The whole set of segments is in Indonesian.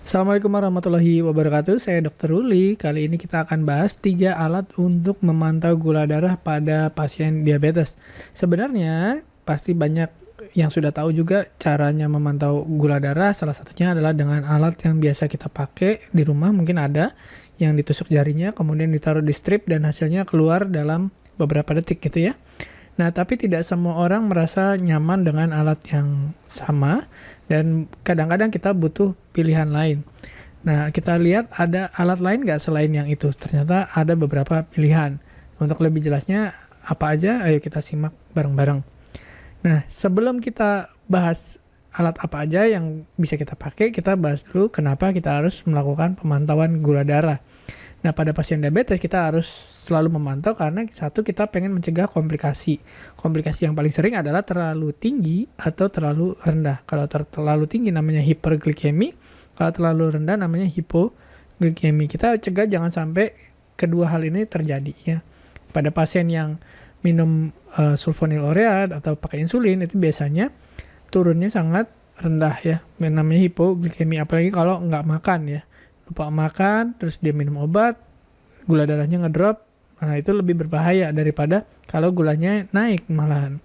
Assalamualaikum warahmatullahi wabarakatuh. Saya Dr. Ruli. Kali ini kita akan bahas 3 alat untuk memantau gula darah pada pasien diabetes. Sebenarnya pasti banyak yang sudah tahu juga caranya memantau gula darah. Salah satunya adalah dengan alat yang biasa kita pakai di rumah. Mungkin ada yang ditusuk jarinya, kemudian ditaruh di strip dan hasilnya keluar dalam beberapa detik gitu ya. Nah, tapi tidak semua orang merasa nyaman dengan alat yang sama dan kadang-kadang kita butuh pilihan lain. Nah, kita lihat ada alat lain nggak selain yang itu? Ternyata ada beberapa pilihan. Untuk lebih jelasnya apa aja, ayo kita simak bareng-bareng. Nah, sebelum kita bahas alat apa aja yang bisa kita pakai, kita bahas dulu kenapa kita harus melakukan pemantauan gula darah. Nah, pada pasien diabetes kita harus selalu memantau karena satu, kita pengen mencegah komplikasi. Komplikasi yang paling sering adalah terlalu tinggi atau terlalu rendah. Kalau terlalu tinggi namanya hiperglikemi, kalau terlalu rendah namanya hipoglikemi. Kita cegah jangan sampai kedua hal ini terjadi ya. Pada pasien yang minum sulfonylurea atau pakai insulin itu biasanya turunnya sangat rendah ya. Namanya hipoglikemi, apalagi kalau nggak makan ya. Lupa makan, terus dia minum obat, gula darahnya ngedrop, nah itu lebih berbahaya daripada kalau gulanya naik malahan.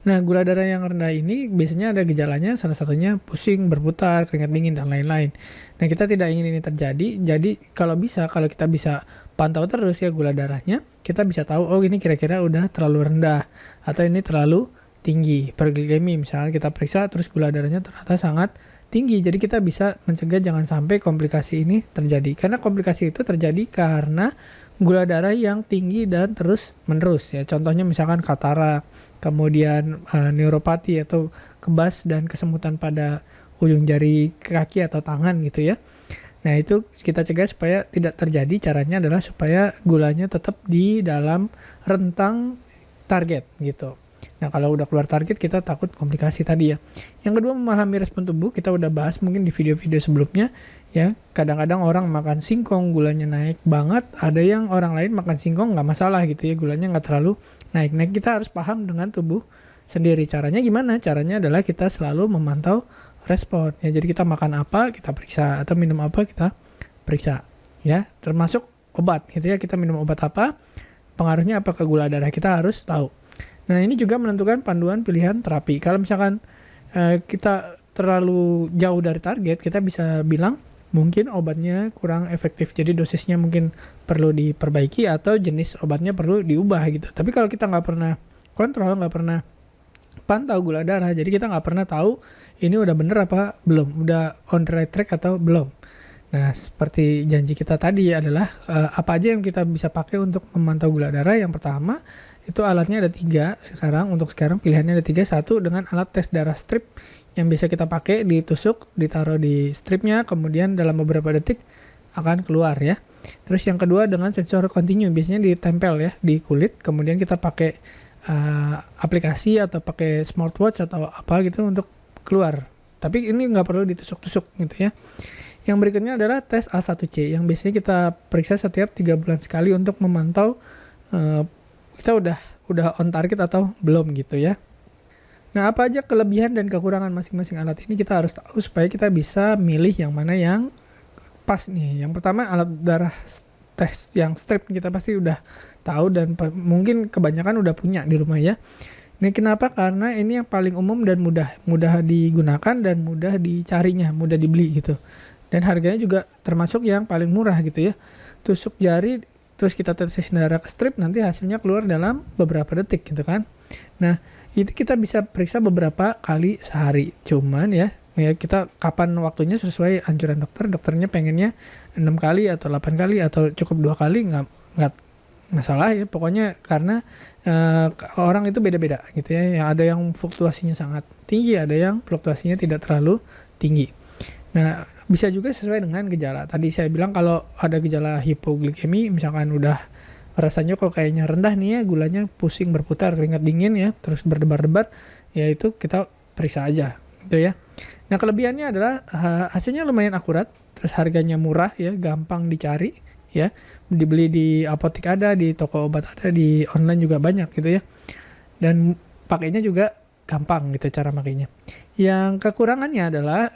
Nah, gula darah yang rendah ini biasanya ada gejalanya, salah satunya pusing, berputar, keringat dingin, dan lain-lain. Nah, kita tidak ingin ini terjadi, jadi kalau kita bisa pantau terus ya gula darahnya, kita bisa tahu, oh ini kira-kira udah terlalu rendah, atau ini terlalu tinggi. Hiperglikemi, misalnya kita periksa, terus gula darahnya ternyata sangat tinggi, jadi kita bisa mencegah jangan sampai komplikasi ini terjadi. Karena komplikasi itu terjadi karena gula darah yang tinggi dan terus menerus ya. Contohnya misalkan katarak, kemudian neuropati atau kebas dan kesemutan pada ujung jari kaki atau tangan gitu ya. Nah, itu kita cegah supaya tidak terjadi. Caranya adalah supaya gulanya tetap di dalam rentang target gitu. Nah, kalau udah keluar target kita takut komplikasi tadi ya. Yang kedua, memahami respon tubuh. Kita udah bahas mungkin di video-video sebelumnya ya. Kadang-kadang orang makan singkong gulanya naik banget, ada yang orang lain makan singkong nggak masalah gitu ya, gulanya nggak terlalu naik. Nah, kita harus paham dengan tubuh sendiri. Caranya gimana? Caranya adalah kita selalu memantau respon ya. Jadi kita makan apa kita periksa, atau minum apa kita periksa ya. Termasuk obat gitu ya, kita minum obat apa, pengaruhnya apa ke gula darah, kita harus tahu. Nah, ini juga menentukan panduan pilihan terapi. Kalau misalkan kita terlalu jauh dari target, kita bisa bilang mungkin obatnya kurang efektif, jadi dosisnya mungkin perlu diperbaiki atau jenis obatnya perlu diubah gitu. Tapi kalau kita nggak pernah kontrol, nggak pernah pantau gula darah, jadi kita nggak pernah tahu ini udah bener apa belum, udah on the right track atau belum. Nah, seperti janji kita tadi adalah apa aja yang kita bisa pakai untuk memantau gula darah. Yang pertama, itu alatnya ada 3 sekarang. Untuk sekarang pilihannya ada 3. Satu, dengan alat tes darah strip yang bisa kita pakai, ditusuk, ditaruh di stripnya, kemudian dalam beberapa detik akan keluar ya. Terus yang kedua dengan sensor kontinu, biasanya ditempel ya di kulit, kemudian kita pakai aplikasi atau pakai smartwatch atau apa gitu untuk keluar. Tapi ini nggak perlu ditusuk-tusuk gitu ya. Yang berikutnya adalah tes A1C yang biasanya kita periksa setiap 3 bulan sekali untuk memantau kita udah on target atau belum gitu ya. Nah, apa aja kelebihan dan kekurangan masing-masing alat ini kita harus tahu supaya kita bisa milih yang mana yang pas nih. Yang pertama, alat darah tes yang strip, kita pasti udah tahu dan mungkin kebanyakan udah punya di rumah ya. Ini kenapa? Karena ini yang paling umum dan mudah digunakan dan mudah dicarinya, mudah dibeli gitu. Dan harganya juga termasuk yang paling murah gitu ya. Tusuk jari, terus kita tetesin darah ke strip, nanti hasilnya keluar dalam beberapa detik gitu kan. Nah, itu kita bisa periksa beberapa kali sehari. Cuman ya kita kapan waktunya sesuai anjuran dokter. Dokternya pengennya 6 kali atau 8 kali atau cukup 2 kali, nggak masalah ya. Pokoknya karena orang itu beda-beda gitu ya. Yang ada yang fluktuasinya sangat tinggi, ada yang fluktuasinya tidak terlalu tinggi. Nah, bisa juga sesuai dengan gejala. Tadi saya bilang kalau ada gejala hipoglikemi, misalkan udah rasanya kok kayaknya rendah nih ya, gulanya pusing, berputar, keringat dingin ya, terus berdebar-debar, ya itu kita periksa aja gitu ya. Nah, kelebihannya adalah hasilnya lumayan akurat, terus harganya murah ya, gampang dicari ya. Dibeli di apotek ada, di toko obat ada, di online juga banyak gitu ya. Dan pakainya juga gampang gitu cara makainya. Yang kekurangannya adalah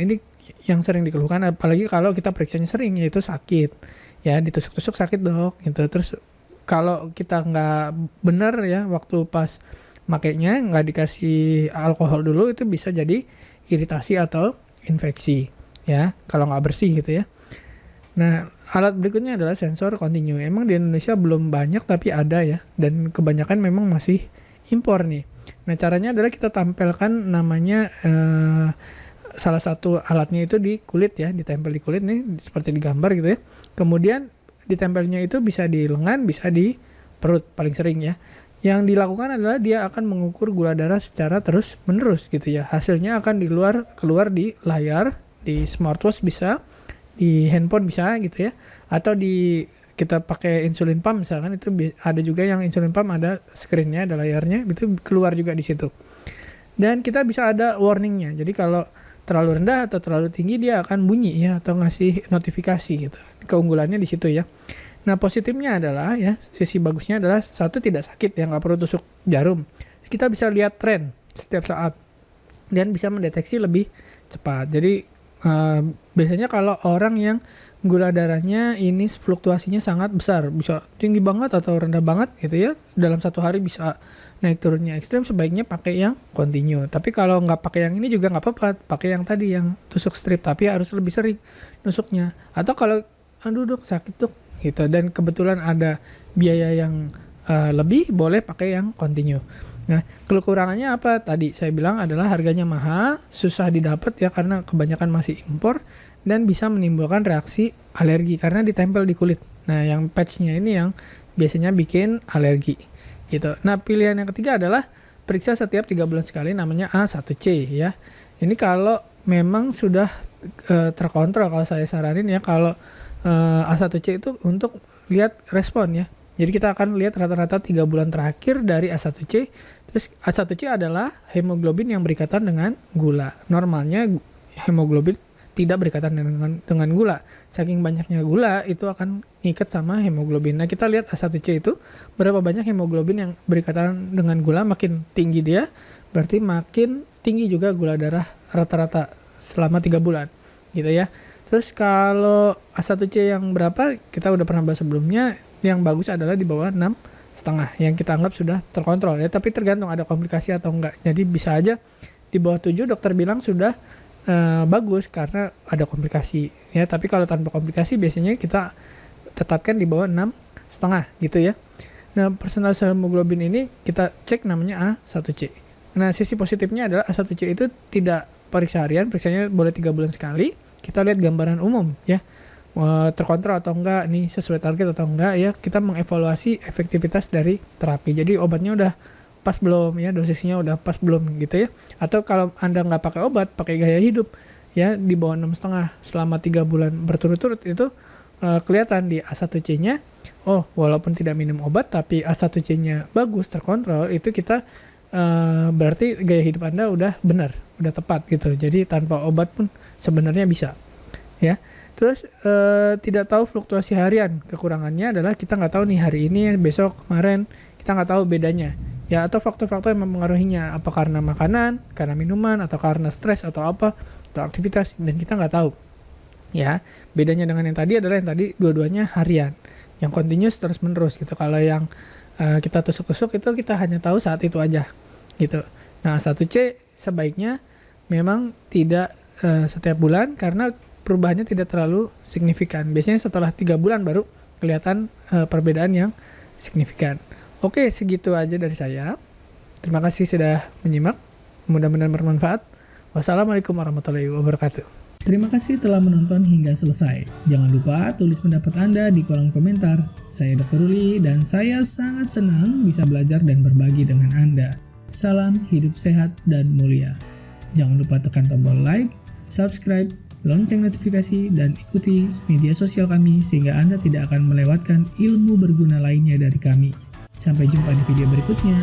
ini yang sering dikeluhkan, apalagi kalau kita periksanya sering, yaitu sakit. Ya, ditusuk-tusuk sakit dok, gitu. Terus kalau kita nggak bener ya waktu pas makainya nggak dikasih alkohol dulu, itu bisa jadi iritasi atau infeksi ya kalau nggak bersih gitu ya. Nah, alat berikutnya adalah sensor kontinu. Emang di Indonesia belum banyak tapi ada ya, dan kebanyakan memang masih impor nih. Nah, caranya adalah kita tampilkan namanya salah satu alatnya itu di kulit ya, ditempel di kulit nih seperti di gambar gitu ya. Kemudian ditempelnya itu bisa di lengan, bisa di perut paling sering ya. Yang dilakukan adalah dia akan mengukur gula darah secara terus menerus gitu ya. Hasilnya akan keluar di layar, di smartwatch bisa, di handphone bisa gitu ya. Atau kita pakai insulin pump misalkan, itu ada juga yang insulin pump ada screen-nya, ada layarnya, itu keluar juga di situ. Dan kita bisa ada warning-nya. Jadi kalau terlalu rendah atau terlalu tinggi dia akan bunyi ya, atau ngasih notifikasi gitu. Keunggulannya di situ ya. Nah, positifnya adalah ya, sisi bagusnya adalah satu, tidak sakit ya, nggak perlu tusuk jarum. Kita bisa lihat tren setiap saat dan bisa mendeteksi lebih cepat. Jadi biasanya kalau orang yang gula darahnya ini fluktuasinya sangat besar, bisa tinggi banget atau rendah banget gitu ya, dalam satu hari bisa naik turunnya ekstrem, sebaiknya pakai yang kontinu. Tapi kalau nggak pakai yang ini juga nggak apa-apa, pakai yang tadi yang tusuk strip, tapi harus lebih sering nusuknya. Atau kalau aduh dok sakit dok gitu, dan kebetulan ada biaya yang lebih, boleh pakai yang kontinu. Nah, kekurangannya apa? Tadi saya bilang adalah harganya mahal, susah didapat ya karena kebanyakan masih impor, dan bisa menimbulkan reaksi alergi karena ditempel di kulit. Nah, yang patchnya ini yang biasanya bikin alergi gitu. Nah, pilihan yang ketiga adalah periksa setiap 3 bulan sekali, namanya A1C ya. Ini kalau memang sudah terkontrol, kalau saya saranin ya, kalau A1C itu untuk lihat respon ya. Jadi kita akan lihat rata-rata 3 bulan terakhir dari A1C. Terus A1C adalah hemoglobin yang berikatan dengan gula. Normalnya hemoglobin tidak berikatan dengan gula. Saking banyaknya gula itu akan ngikat sama hemoglobin. Nah, kita lihat A1C itu berapa banyak hemoglobin yang berikatan dengan gula. Makin tinggi dia, berarti makin tinggi juga gula darah rata-rata selama 3 bulan gitu ya. Terus kalau A1C yang berapa, kita udah pernah bahas sebelumnya, yang bagus adalah di bawah 6,5 yang kita anggap sudah terkontrol ya, tapi tergantung ada komplikasi atau enggak. Jadi bisa aja di bawah 7 dokter bilang sudah bagus karena ada komplikasi ya, tapi kalau tanpa komplikasi biasanya kita tetapkan di bawah 6,5 gitu ya. Nah, persentase hemoglobin ini kita cek namanya A1C. Nah, sisi positifnya adalah A1C itu tidak periksa harian, periksanya boleh 3 bulan sekali. Kita lihat gambaran umum ya, terkontrol atau enggak, nih sesuai target atau enggak ya. Kita mengevaluasi efektivitas dari terapi. Jadi obatnya udah pas belum ya, dosisnya udah pas belum gitu ya. Atau kalau Anda nggak pakai obat, pakai gaya hidup ya, di bawah 6,5 selama 3 bulan berturut-turut, itu kelihatan di A1C-nya. Oh, walaupun tidak minum obat tapi A1C-nya bagus, terkontrol, itu kita berarti gaya hidup Anda udah benar, udah tepat gitu. Jadi tanpa obat pun sebenarnya bisa ya. Terus tidak tahu fluktuasi harian. Kekurangannya adalah kita nggak tahu nih hari ini, besok, kemarin, kita nggak tahu bedanya ya, atau faktor-faktor yang mempengaruhinya, apa karena makanan, karena minuman, atau karena stres atau apa, atau aktivitas, dan kita nggak tahu ya. Bedanya dengan yang tadi adalah yang tadi dua-duanya harian, yang continuous terus menerus gitu. Kalau yang kita tusuk-tusuk itu kita hanya tahu saat itu aja gitu. Nah, 1C sebaiknya memang tidak setiap bulan karena perubahannya tidak terlalu signifikan. Biasanya setelah 3 bulan baru kelihatan perbedaan yang signifikan. Oke, segitu aja dari saya. Terima kasih sudah menyimak. Mudah-mudahan bermanfaat. Wassalamualaikum warahmatullahi wabarakatuh. Terima kasih telah menonton hingga selesai. Jangan lupa tulis pendapat Anda di kolom komentar. Saya Dr. Ruli dan saya sangat senang bisa belajar dan berbagi dengan Anda. Salam hidup sehat dan mulia. Jangan lupa tekan tombol like, subscribe, lonceng notifikasi, dan ikuti media sosial kami sehingga Anda tidak akan melewatkan ilmu berguna lainnya dari kami. Sampai jumpa di video berikutnya.